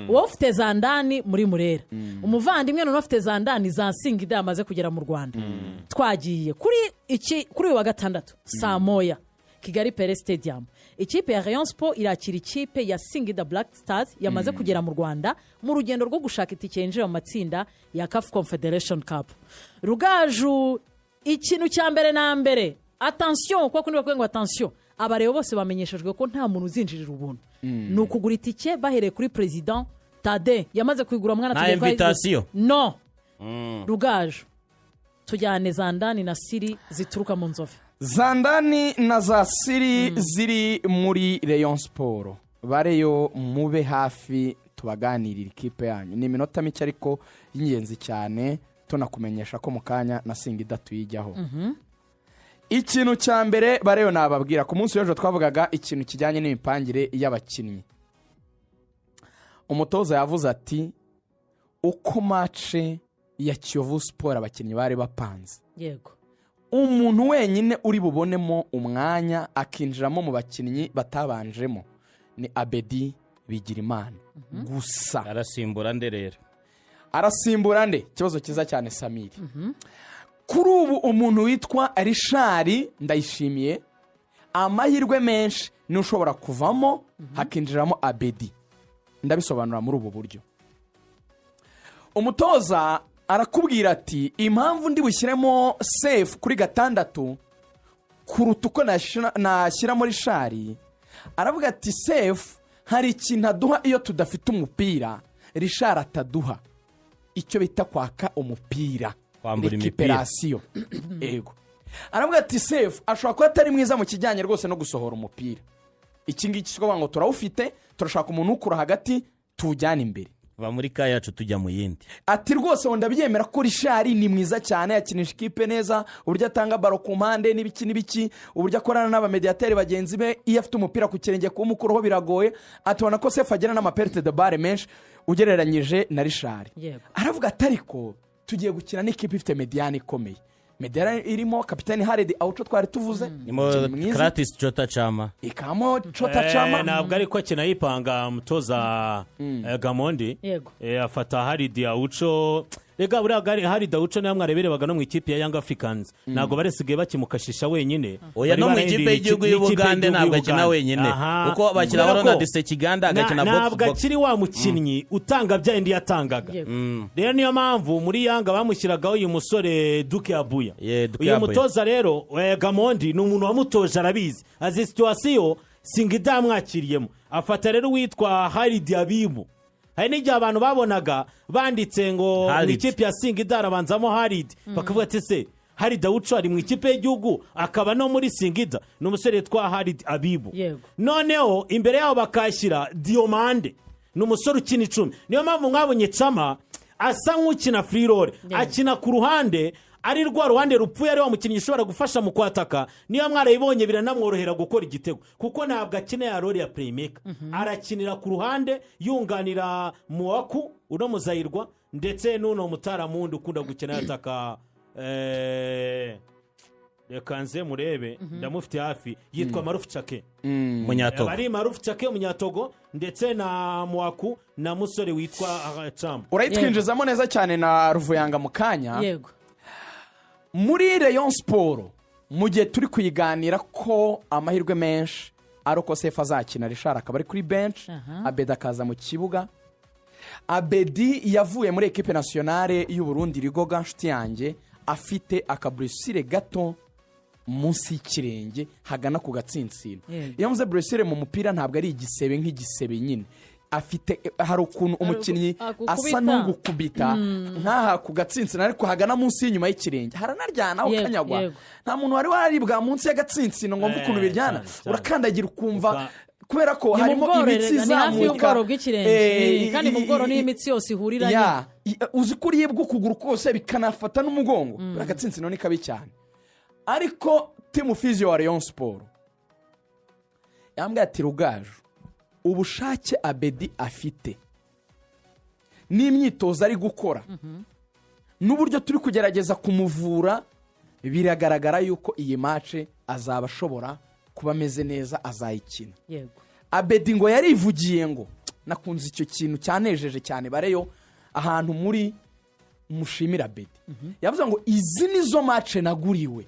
wowe ufite za ndani muri Murera umuvandimwe none ufite za ndani za Singida yamaze kugera mu Rwanda twagiye kuri uyu wa gatandatu saa moya Kigali Pele Stadium ikipe ya Rayon Sport irakira ikipe ya Singida Black Stars yamaze kugera mu Rwanda mu rugendo rwo gushaka itike yinjira mu matsinda ya CAF Confederation Cup. Rugaju ikintu cya mbere na mbere attention kwa kundi bakwenga attention abarebo bose bamenyeshejwe ko nta muntu uzinjirira ubuntu ni ukugura itike bahereye kuri president Tade yamaze kwigura mwana na invitation no Rugaju tujyane za ndani na Siri zituruka mu Nzove. Zandani na za Siri ziri muri Rayon Sport bareyo mube hafi tubaganirira ikipe yanyu ni iminota mike ariko y'ingenzi cyane tunakumenyesha ko mu kanya na Singida tuyijyaho. Ikintu cya mbere bareyo nababwira ku munsi w'ejo twavugaga ikintu kijyanye n'imipangire y'abakinnyi. Umutoza yavuze ati uko match ya Kiyovu Sport abakinnyi bari bapanze yego umuntu wenyine uri bubonemo umwanya akinjiramo mu bakinnyi batabanjemo ni Abedi Bigirimana gusa arasimbura nde rero arasimbura nde kibazo kiza cyane Samiri kuri ubu umuntu witwa Richard Ndayishimiye amahirwe menshi ni ushobora kuvamo hakinjiramo Abedi ndabisobanura muri ubu buryo umutoza arakubwira ati impamvu ndi bushyiremo safe kuri gatandatu kuruta uko nashyira muri shari aravuga ati safe hari ikintu aduha iyo tudafite umupira Richard ataduha icyo bita kwaka umupira kwambura imipira ego aravuga ati safe ashobora kuba atari mwiza mu kijyanye rwose no gusohora umupira iki ngiki cyo ngo turawufite turashaka umuntu ukura hagati tujyana imbere va muri ka yacu tujya mu yindi ati rwose wenda byemera ko Richard ni mwiza cyane yakinisha ikipe neza uburyo atanga baro ku mpande n'ibiki uburyo akorana n'abamediateri bagenzi be iyo afite umupira ku kirenge kumukuraho biragoye atubona ko Sefu agena n'amaperte de balle menshi ugereranyije na Richard aravuga atariko tugiye gukina n'ikipe ifite mediane ikomeye Medera irimo kapitani Haredi Aucho twari tuvuze imo Kratis Chota Chama ikamo Chota Chama nabwo ariko akina yipanga mutoza Gamondi afata Haredi Aucho rega buriya Haredi Aucho namwe areberebaga no mu ikipe ya Young Africans nago baresigaye bakimukashisha wenyine oya no mu ikipe y'igihugu y'Ubugande nabwo akina wenyine uko bakina Ronald Sekiganda agakina box nabwo akiri wa mukinnyi utanga bya indi yatangaga rero niyo mpamvu muri Yanga bamushyiragaho uyu musore Duke Abuya uyu mutoza rero Gamondi ni umuntu wamutoje arabizi azi situation Singida mwakiriyemo afata rero witwa Haridi Abibu hari n'igihe abantu babonaga banditse ngo mu ikipe ya Singida arabanzamo Haridi bakavuga ati se Haridi Aucho ari mu ikipe y'igihugu akaba no muri Singida n'umusore yitwa Haridi Abibu noneho imbere yabo bakashyira Diomande n'umusore ukina 10 niyo mpamvu mwabonye Chama asa nk'ukina free roll akina ku ruhande ari rwa ruhande rupfuye ari wa mukinnyi ushobora gufasha mu kwataka niyo mwarayibonye biranamworohera gukora igitego kuko ntabwo akina ya role ya playmaker arakinira ku ruhande yunganira Muwaku uno muzayirwa ndetse n'uno mutaramundi ukunda gukina yataka reka nze murebe ndamufite hafi yitwa Maruf Chake Munyatogo bari Maruf Chake Munyatogo ndetse na Muwaku na musore witwa Cham urayitwinjizamo neza cyane na Ruvuyanga mu kanya yego muri Rayon Sport mu gihe turi kuyiganira ko amahirwe menshi ari uko Sefu azakina Richard akaba ari kuri bench Abedi akaza mu kibuga Abedi yavuye muri equipe nationale y'u Burundi Rigoga nshuti yanjye afite akabrusire gato munsi y'ikirenge hagana ku gatsinsino iyo muze brusire mu mupira ntabwo ari igisebe nk'igisebe nyine afite hari ukuntu umukinnyi asa n'ugukubita nkaha ku gatsinsino ariko hagana munsi y'inyuma y'ikirenge haranaryana aho kanyagwa nta muntu wari waribwa munsi y'agatsinsino ngo mvuge ukuntu biryana urakandagira ukumva kubera ko harimo imitsi izamuka kandi mu bworo n'imitsi yose ihuriranye uzi ko uribwa ukuguru kose bikanafata n'umugongo agatsinsino ni kabi cyane ariko timu physio wa Rayon Sport yambwiye ati Rugaju ubushake Abedi afite n'imyitozo ari gukora n'uburyo turi kugerageza kumuvura biragaragara yuko iyi match azaba ashobora kuba ameze neza azayikina Abedi ngo yarivugiye ngo nakunze icyo kintu cyanejeje cyane bareyo ahantu muri mushimira Bedi yavuze ngo izi nizo match naguriwe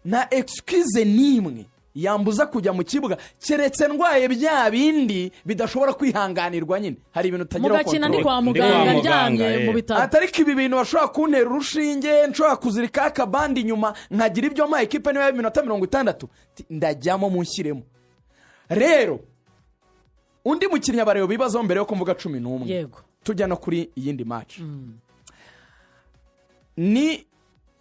na excuse n'imwe yambuza kujya mu kibuga keretse ndwaye bya bindi bidashobora kwihanganirwa nyine hari ibintu utagira mugakina ndi kwa muganga ndyamye mu bitaro atariko ibi bintu bashobora kuntera urushinge nshobora kuzirika akabandi inyuma nkagira ibyo ma equipe niyo y'iminota 60 ndajyamo munshyiremo rero undi mukinnyi abareyo bibazo mbere yo kumvuga 11 yego tujya no kuri iyindi match ni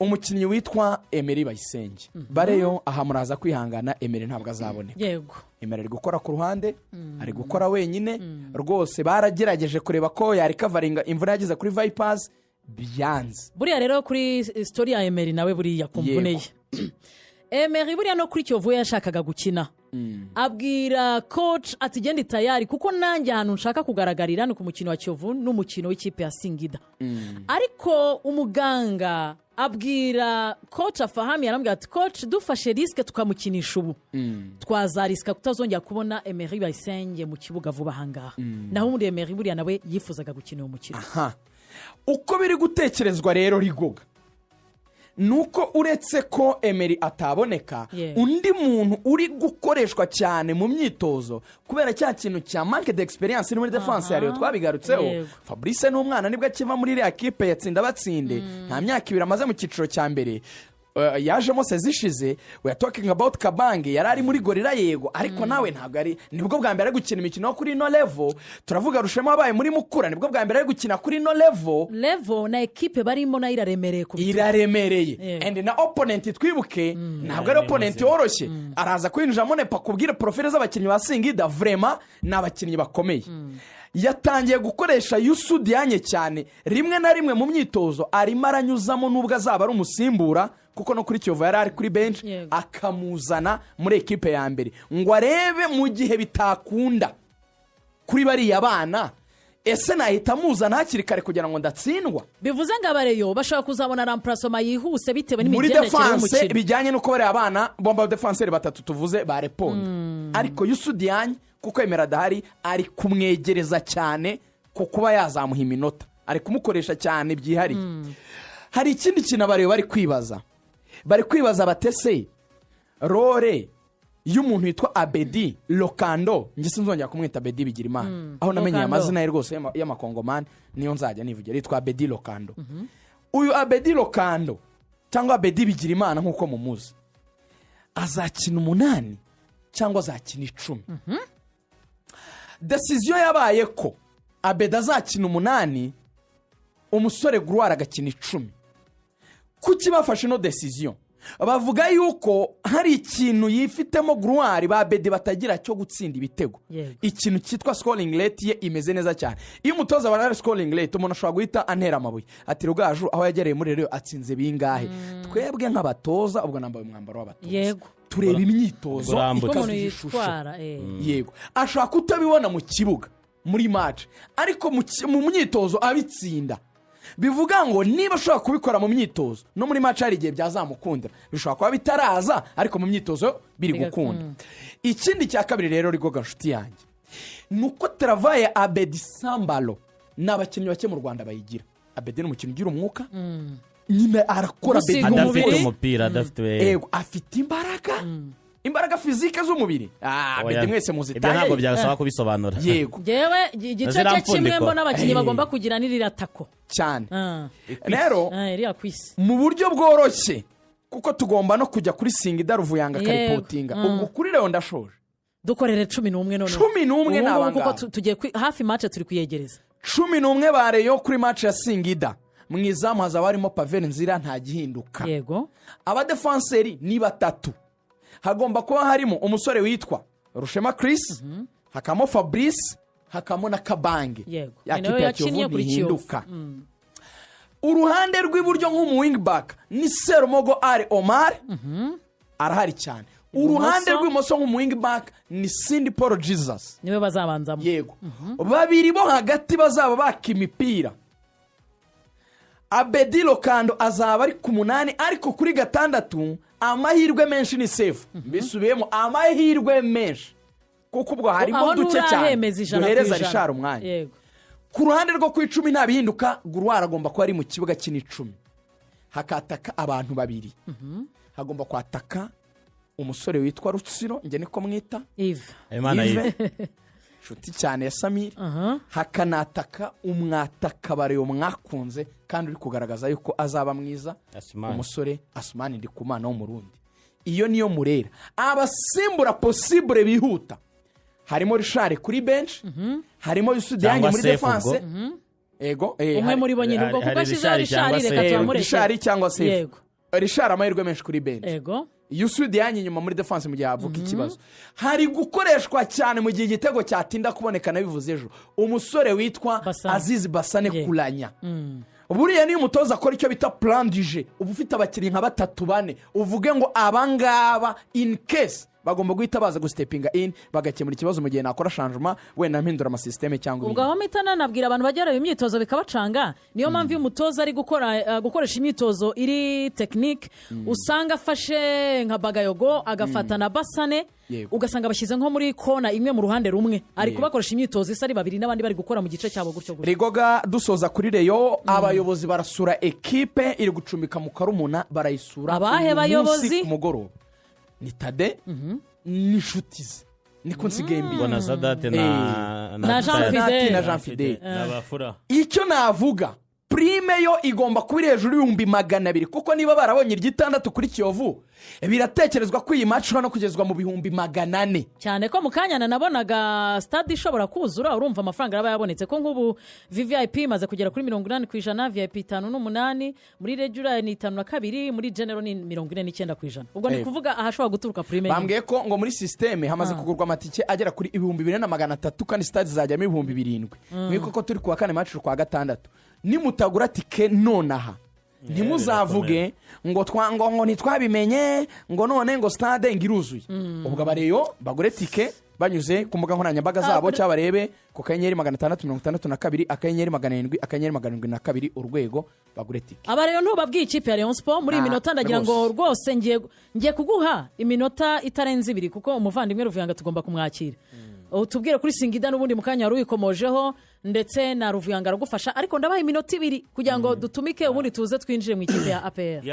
umukinnyi witwa Emery Bayisenge bareyo aha muraza kwihangana Emery ntabwo azaboneka yego Emery ari gukora ku ruhande ari gukora wenyine rwose baragerageje kureba ko yari coveringa imvura yagize kuri Vipers byanze buriya rero kuri story ya Emery nawe buriya kumvuneye Emery buriya no kuri Kiyovu yashakaga gukina abwira coach ati genda tayari kuko nanjye ahantu nshaka kugaragarira ni ku mukino wa Kiyovu n'umukino w'ikipe ya Singida ariko umuganga abwira coach Afahami arambwira ati coach dufashe risk tukamukinisha ubu twazariska kutazongera kubona Emery Bayisenge mu kibuga vuba hangaha naho muri Emery buriya nawe yifuzaga gukina uwo mukino uko biri gutekerezwa rero Rigoga nuko uretse ko Emery ataboneka undi muntu uri gukoreshwa cyane mu myitozo kubera cya kintu cya manque d'experience muri defense yariyo twabigarutseho Fabrice n'umwana nibwo akiva muri iriya kipe yatsinda batsinde nta myaka 2 amaze mu cyiciro cya mbere yajemo sezishize we are talking about Kabange yarari muri Gorilla yego ariko nawe ntabwo ari nibwo bwa mbere ari gukina imikino kuri no level turavuga Rushema abaye muri Mukura nibwo bwa mbere ari gukina kuri no level na equipe barimo na iraremereye and na opponent twibuke ntabwo ari opponent yoroshye araza kwinjiramo nepa kubwira profile z'abakinnyi ba Singida vraiment n'abakinnyi bakomeye yatangiye gukoresha Youssou Diagne cyane rimwe na rimwe mu myitozo arimo aranyuzamo nubwo azaba ari umusimbura kuko no kuri Kiyovu yari ari kuri bench akamuzana muri equipe ya mbere ngo arebe mu gihe bitakunda kuri bariya bana ese nahita muzana hakiri kare kugira ngo ndatsindwa bivuze ngo abareyo bashaka kuzabona remplacement yihuse bitewe n'imigendekere y'umukino bijyanye nuko bari abana bomba defenseur batatu tuvuze ba répondre ariko Youssou Diagne kuko Emery adahari ari kumwegereza cyane ko kuba yazamuha iminota ari kumukoresha cyane byihariye hari ikindi kintu abareyo bari kwibaza batese role y'umuntu yitwa Abedi Lokando ngi sinzongera kumwita Abedi Bigirimana aho namenye amazina ye rwose y'amakongomani niyo nzajya nivugira yitwa Abedi Lokando uyu Abedi Lokando cyangwa Abedi Bigirimana nkuko mumuzi azakina 8 cyangwa azakina 10 decision yabaye ko Abedi azakina 8 umusore Gloire agakina 10 kuki bafashe no decision bavuga yuko hari ikintu yifitemo Gloire ba Abedi batagira cyo gutsinda ibitego ikintu cyitwa scoring rate ye imeze neza cyane iyo umutoza barara scoring rate umuntu ashobora guhita antera amabuye ati Rugaju aho yagereye muri rero atsinze bingahe twebwe nk'abatoza ubwo nambaye umwambaro w'abatoza tureba imyitozo umuntu yitwara yego ashaka kutabibona mu kibuga muri match ariko mu myitozo abitsinda bivuga ngo niba ashobora kubikora mu myitozo no muri match hari igihe byazamukundira bishobora kuba bitaraza ariko mu myitozo biri gukunda ikindi cya kabiri rero Rigoga nshuti yanjye nuko travaye Abedi Sambalo n'abakinnyi bake mu Rwanda bayigira Abedi n'umukinnyi ugira umwuka nyine arakora adafite umupira adafite afite imbaraga fizike z'umubiri Abedi mwese muzitaye ntabwo byasaba kubisobanura yego yewe igice kimwe mbona abakinnyi bagomba kugira niriratako cyane rero mu buryo bworoshye kuko tugomba no kujya kuri Singida Ruvuyanga karipotinga ubwo kuri rero ndashoje dukorere 11 none 11 nabanga kuko tugiye hafi match turi kuyegereza 11 bareyo kuri match ya Singida mwizamu haza barimo Pavel Nzira nta gihinduka yego aba defenseurs ni 3 hagomba kuba harimo umusore witwa Rushema Chris hakamo Fabrice hakamo na Kabange yakipe ya Kiyovu bihinduka uruhande rw'iburyo nk'umu wing back ni Serumogo Ali Omar arahari cyane uruhande rw'imoso nk'umu wing back ni Cindy Paul Jesus niwe bazabanzamo yego babiri bo hagati bazaba bakimipira Abedi Lokando azaba ari ku 8 ariko kuri 6 amahirwe menshi ni safe bisubiyemo amahirwe menshi kuko ubwo harimo duke cyane duhereza Richard umwanya. Ku ruhande rwo ku 10 nta bihinduka, Gurwara agomba kuba ari mu kibuga cy'icumi, hakataka abantu babiri. Hagomba kwataka umusore witwa Rutsiro, nge niko mwita Yves, nshuti cyane ya Samir. Hakanataka umwataka Bareyo mwakunze kandi uri kugaragaza yuko azaba mwiza, umusore Asumani Ndikumana wo mu Burundi. Iyo niyo Murera. Abasimbura possible bihuta, harimo Richard kuri bench, harimo Yusufu Diagne muri defense. Umwe muri bo nyine ubwo kuko ashize Richard reka twamureke Richard cyangwa se Richard amahirwe menshi kuri bench. Yusufu Diagne nyuma muri defense mu gihe havuka ikibazo. Hari gukoreshwa cyane mu gihe igitego cyatinda kuboneka, nabivuze ejo, umusore witwa Aziz Basane Kulanya. Buriya niyo umutoza akora icyo bita plan du jeu, uba ufite abakiri nka 3-4 uvuge ngo abangaba in case bagomba guhita baza gustepinga in bagakemura ikibazo mu gihe nakora changement wenda mpindura ama system cyangwa ubwo aho mitana nabwira abantu bagera imyitozo bikabacanga. Niyo mpamvu umutoza ari gukoresha imyitozo iri technique, usanga afashe nka Bagayogo agafata na Basane, ugasanga bashyize nko muri kona imwe mu ruhande rumwe, ari kubakoresha imyitozo isa ari babiri n'abandi bari gukora mu gice cyabo gutyo gutyo. Rigoga dusoza kuri Reyo, abayobozi barasura equipe iri gucumbika mu Karumuna, barayisura abahe bayobozi kumugoroba ni Tade n'inshuti ze, niko nsigaye mbi bona Sadate na Jean Fidel n'abafura. Icyo navuga prime yo igomba kuba hejuru y'200,000 kuko niba barabonye 6 kuri Kiyovu, biratekerezwa ko iyi match no kugezwa mu 400,000 cyane ko mukanyana nabonaga stade ishobora kuzura. Urumva amafaranga yaba yabonetse ko nk'ubu VVIP maze kugera kuri 80%, VIP 5.8, muri regular ni 5.2, muri general ni 49%. Ubwo ni kuvuga ahashobora guturuka prime. Bambwiye ko ngo muri system hamaze kugurwa amatike agera kuri 2,300 kandi stade zajyamo 7,000. Mwiko ko turi kuwa kane match kwa gatandatu. Nimutagura tike nonaha ntimuzavuge ngo ngo ntitwabimenye ngo none ngo stade ngiruzuye. Ubwo Bareyo bagure tike banyuze ku mbuga nkoranyambaga zabo cyangwa barebe ku kanyenyeri 662 akanyenyeri 700 akanyenyeri 772 urwego bagure tike. Abareyo ntubabwiye ikipe ya Rayon Sport muri minota ndagira ngo rwose ngiye kuguha iminota itarenze 2 kuko umuvandimwe Ruvuyanga tugomba kumwakira. Tubwire kuri Singida n'ubundi mukanya wari wikomojeho ndetse na Ruvuyanga aragufasha, ariko ndabaha iminota 2 kugira ngo dutumike ubundi tuze twinjire mu ikipe ya APR.